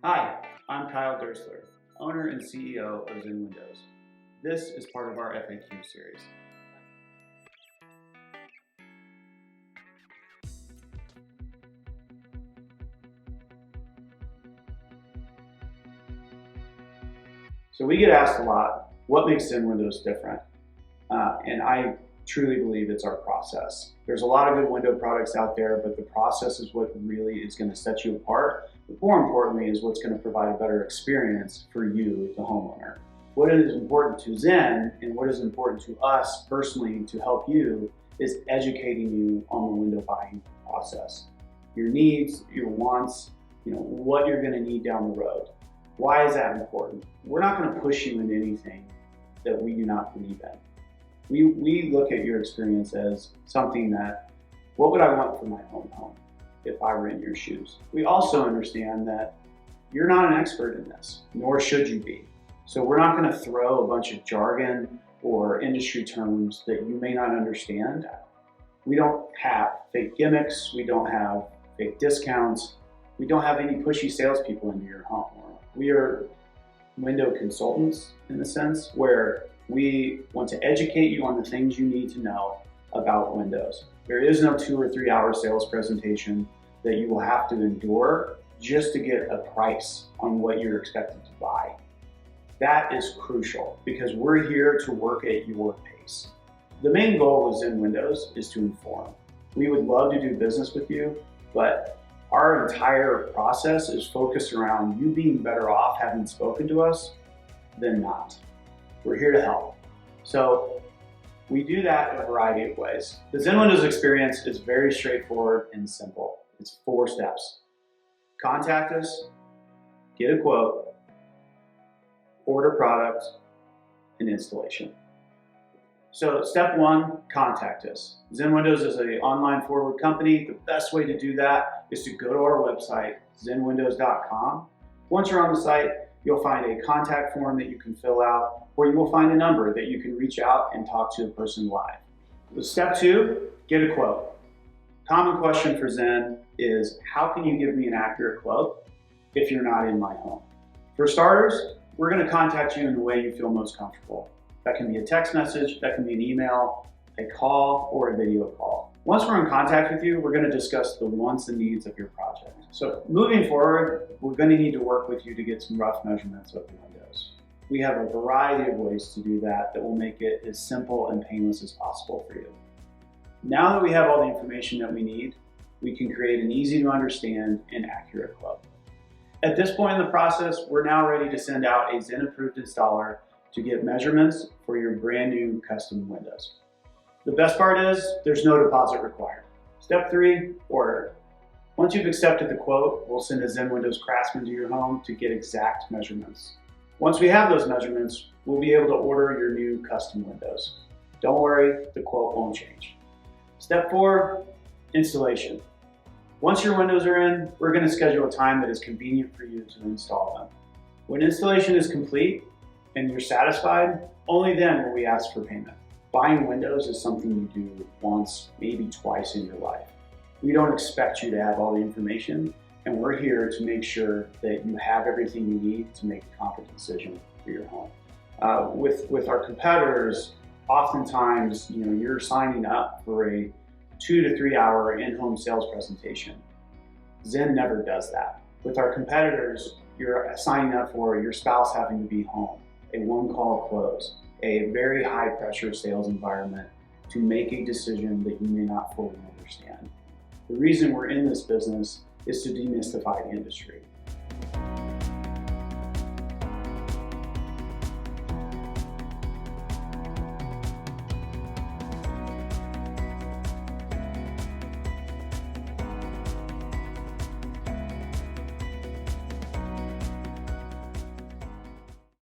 Hi, I'm Kyle Gersler, owner and CEO of Zen Windows. This is part of our FAQ series. So we get asked a lot, what makes Zen Windows different? And I truly believe it's our process. There's a lot of good window products out there, but the process is what really is going to set you apart. But more importantly is what's going to provide a better experience for you, the homeowner. What is important to Zen and what is important to us personally to help you is educating you on the window buying process. Your needs, your wants, what you're going to need down the road. Why is that important? We're not going to push you into anything that we do not believe in. We look at your experience as something that, what would I want for my own home if I were in your shoes? We also understand that you're not an expert in this, nor should you be. So we're not going to throw a bunch of jargon or industry terms that you may not understand. We don't have fake gimmicks. We don't have fake discounts. We don't have any pushy salespeople into your home. We are window consultants in a sense where we want to educate you on the things you need to know about windows. There is no 2 or 3 hour sales presentation that you will have to endure just to get a price on what you're expected to buy. That is crucial because we're here to work at your pace. The main goal with Zen Windows is to inform. We would love to do business with you, but our entire process is focused around you being better off having spoken to us than not. We're here to help. So we do that in a variety of ways. The Zen Windows experience is very straightforward and simple. It's 4 steps. Contact us, get a quote, order product, and installation. So step 1, contact us. Zen Windows is an online forward company. The best way to do that is to go to our website, zenwindows.com. Once you're on the site, you'll find a contact form that you can fill out, or you will find a number that you can reach out and talk to a person live. Step 2, get a quote. Common question for Zen is, how can you give me an accurate quote if you're not in my home? For starters, we're going to contact you in the way you feel most comfortable. That can be a text message, that can be an email, a call, or a video call. Once we're in contact with you, we're going to discuss the wants and needs of your project. So moving forward, we're going to need to work with you to get some rough measurements of the windows. We have a variety of ways to do that will make it as simple and painless as possible for you. Now that we have all the information that we need, we can create an easy to understand and accurate quote. At this point in the process, we're now ready to send out a Zen approved installer to get measurements for your brand new custom windows. The best part is there's no deposit required. Step 3, order. Once you've accepted the quote, we'll send a Zen Windows craftsman to your home to get exact measurements. Once we have those measurements, we'll be able to order your new custom windows. Don't worry, the quote won't change. Step 4, installation. Once your windows are in, we're going to schedule a time that is convenient for you to install them. When installation is complete and you're satisfied, only then will we ask for payment. Buying windows is something you do once, maybe twice in your life. We don't expect you to have all the information, and we're here to make sure that you have everything you need to make a confident decision for your home. With our competitors, oftentimes you're signing up for a 2 to 3 hour in-home sales presentation. Zen never does that. With our competitors, you're signing up for your spouse having to be home, a 1-call close, a very high-pressure sales environment to make a decision that you may not fully understand. The reason we're in this business is to demystify the industry.